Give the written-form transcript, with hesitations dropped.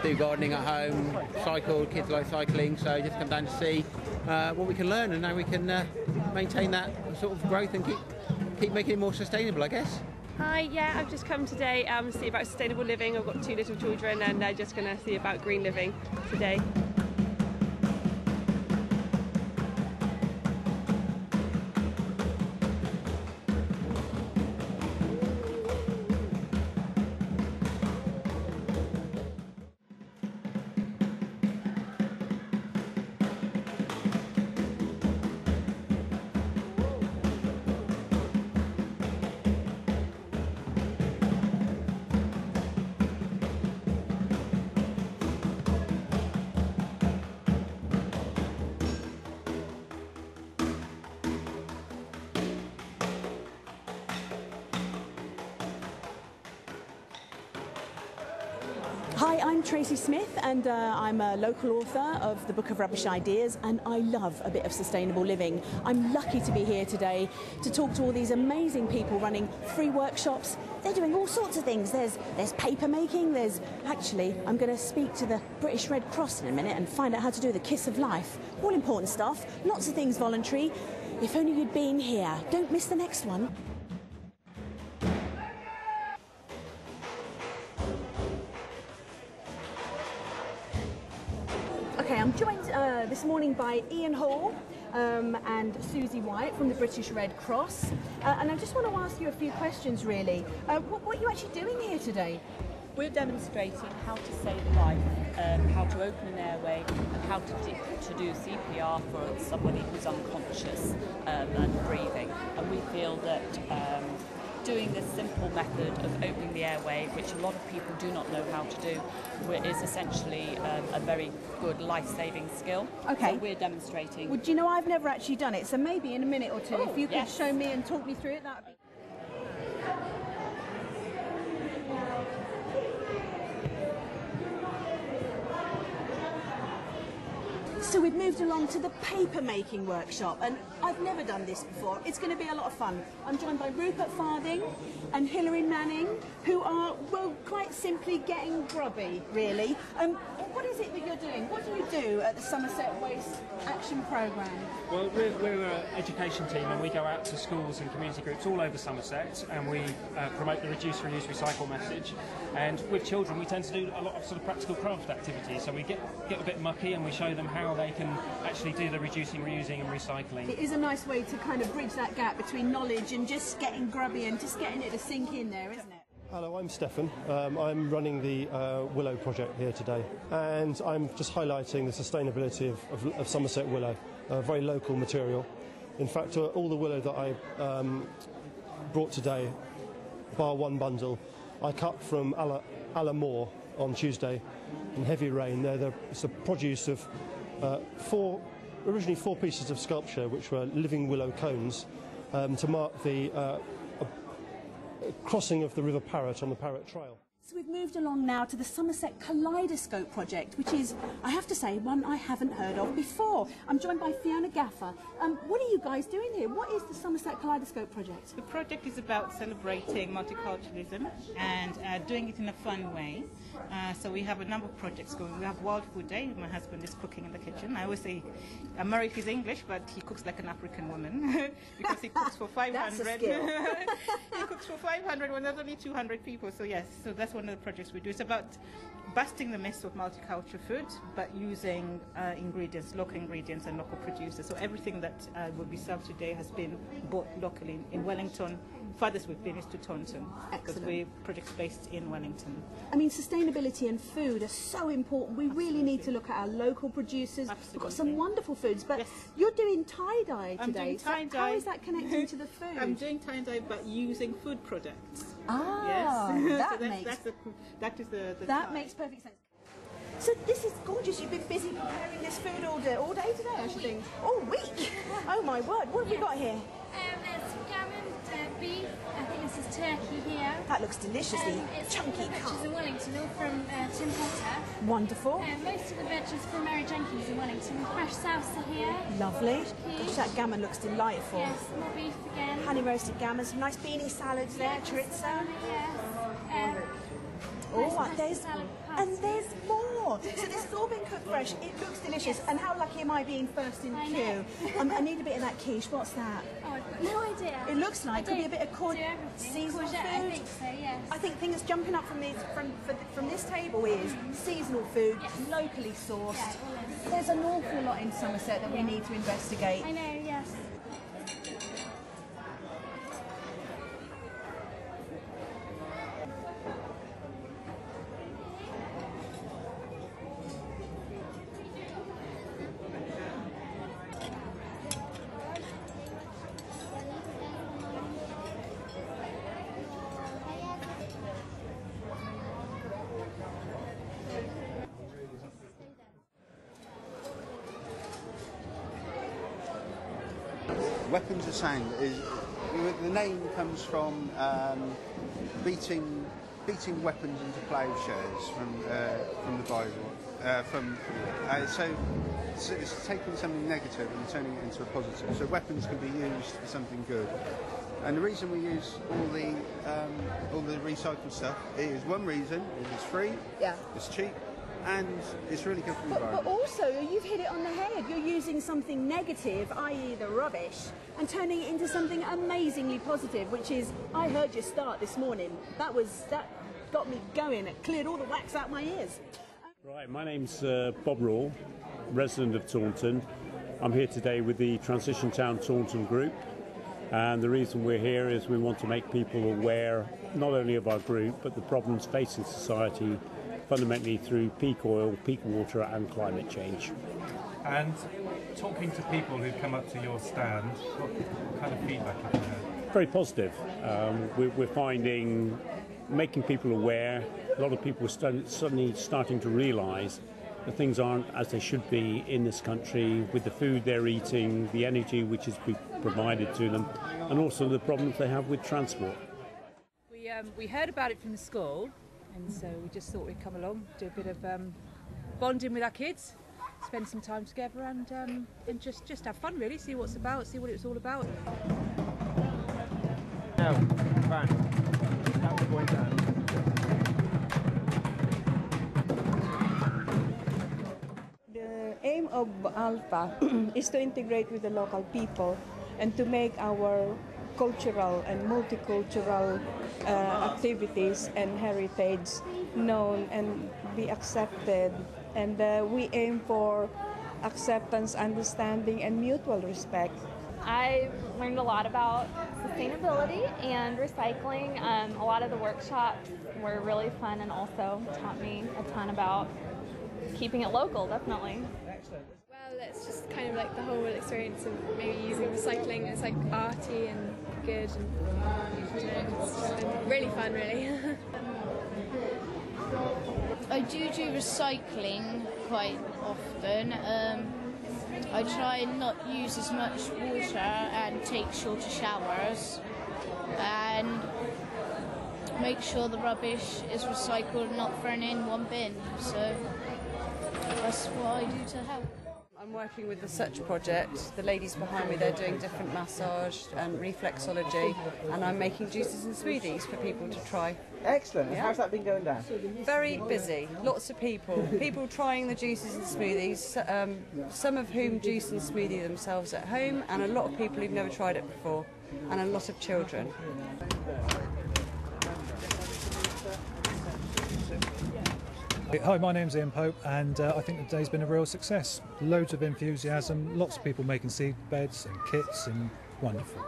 do gardening at home, cycle, kids like cycling, so just come down to see what we can learn and how we can maintain that sort of growth and keep making it more sustainable, I guess. Hi, yeah, I've just come today to see about sustainable living. I've got 2 little children and they're just going to see about green living today. Hi, I'm Tracy Smith and I'm a local author of the Book of Rubbish Ideas, and I love a bit of sustainable living. I'm lucky to be here today to talk to all these amazing people running free workshops. They're doing all sorts of things. There's paper making, actually, I'm going to speak to the British Red Cross in a minute and find out how to do the Kiss of Life. All important stuff, lots of things voluntary. If only you'd been here. Don't miss the next one. Okay, I'm joined this morning by Ian Hall and Susie White from the British Red Cross, and I just want to ask you a few questions really. What are you actually doing here today? We're demonstrating how to save life, how to open an airway and how to do CPR for somebody who's unconscious and breathing. And we feel that doing this simple method of opening the airway, which a lot of people do not know how to do, is essentially a very good life-saving skill. Okay. So we're demonstrating. Well, do you know, I've never actually done it, so maybe in a minute or two, if you could show me and talk me through it, that would be... So we've moved along to the paper making workshop, and I've never done this before. It's going to be a lot of fun. I'm joined by Rupert Farthing and Hilary Manning, who are, well, quite simply getting grubby, really. What is it that you're doing? What do you do at the Somerset Waste Action Programme? Well, we're an education team, and we go out to schools and community groups all over Somerset, and we promote the reduce, reuse, recycle message. And with children, we tend to do a lot of sort of practical craft activities. So we get a bit mucky, and we show them how they can actually do the reducing, reusing, and recycling. It is a nice way to kind of bridge that gap between knowledge and just getting grubby and just getting it to sink in there, isn't it? Hello, I'm Stefan. I'm running the Willow project here today, and I'm just highlighting the sustainability of Somerset willow, a very local material. In fact, all the willow that I brought today, bar one bundle, I cut from Alla Moor on Tuesday in heavy rain. It's the produce of originally four pieces of sculpture, which were living willow cones, to mark the crossing of the River Parrett on the Parrett Trail. So we've moved along now to the Somerset Kaleidoscope project, which is, I have to say, one I haven't heard of before. I'm joined by Fiona Gaffer. What are you guys doing here? What is the Somerset Kaleidoscope project? The project is about celebrating multiculturalism and doing it in a fun way. So we have a number of projects going. We have World Food Day. My husband is cooking in the kitchen. I always say, I'm married, he's English, but he cooks like an African woman because he cooks for 500. That's a skill. He cooks for 500 when there's only 200 people. So yes, so that's one of the projects we do. It's about busting the myths of multicultural food, but using ingredients, local ingredients and local producers. So everything that will be served today has been bought locally in Wellington. Farthest we've been is to Taunton, because we're projects based in Wellington. I mean, sustainability and food are so important. We really need to look at our local producers. Absolutely. We've got some wonderful foods, but yes. You're doing tie-dye today. I'm doing tie-dye. So how is that connecting to the food? I'm doing tie-dye, but using food products. Ah, yes. that so makes... that is the that tie. makes perfect sense. So this is gorgeous. You've been busy preparing this food all day today, I should think. All week? Oh my word, what have we got here? There's gammon, beef, I think this is turkey here. That looks deliciously It's chunky veggies cut. in Wellington, all from Tim Potter. Wonderful. Most of the veggies from Mary Jenkins in Wellington. Fresh salsa here. Lovely. Quiche. Gosh, that gammon looks delightful. Yes, more beef again. Honey roasted gammon, some nice beanie salads there, chorizo. Yes. And there's more. So this has all been cooked fresh. It looks delicious. And how lucky am I being first in the queue? I need a bit of that quiche. What's that? Oh, I've got no idea. It looks like it could be a bit of seasonal food. I think so, yes. I think thing that's jumping up from this table is seasonal food, locally sourced. Yeah, There's an awful lot in Somerset that we need to investigate. I know, yes. Weapons of Sound is the name comes from beating weapons into ploughshares from the Bible. So it's taking something negative and turning it into a positive. So weapons can be used for something good. And the reason we use all the recycled stuff is one reason is it's free, it's cheap, and it's really good for the environment. But also, you've hit it on the head. You're using something negative, i.e. the rubbish, and turning it into something amazingly positive, which is, I heard your start this morning. That got me going. It cleared all the wax out my ears. Right, my name's Bob Rawl, resident of Taunton. I'm here today with the Transition Town Taunton group. And the reason we're here is we want to make people aware not only of our group, but the problems facing society fundamentally through peak oil, peak water and climate change. And talking to people who come up to your stand, what kind of feedback have you had? Very positive. We're finding making people aware. A lot of people are suddenly starting to realise that things aren't as they should be in this country with the food they're eating, the energy which is provided to them, and also the problems they have with transport. We heard about it from the school, and so we just thought we'd come along, do a bit of bonding with our kids, spend some time together, and just have fun really, see what it's all about. No, fine. That's going down. The aim of Alpha is to integrate with the local people and to make our cultural and multicultural activities and heritage known and be accepted. And we aim for acceptance, understanding, and mutual respect. I learned a lot about sustainability and recycling. A lot of the workshops were really fun and also taught me a ton about keeping it local, definitely. Well, it's just kind of like the whole experience of maybe using recycling. It's like arty and good, and it's just been really fun, really. I do recycling quite often. I try and not use as much water and take shorter showers, and make sure the rubbish is recycled and not thrown in one bin. So that's what I do to help. I'm working with the Such project. The ladies behind me, they're doing different massage and reflexology, and I'm making juices and smoothies for people to try. Excellent. Yeah. How's that been going down? Very busy. Lots of people trying the juices and smoothies, some of whom juice and smoothie themselves at home, and a lot of people who've never tried it before, and a lot of children. Hi, my name's Ian Pope, and I think the day's been a real success. Loads of enthusiasm, lots of people making seed beds and kits, and wonderful.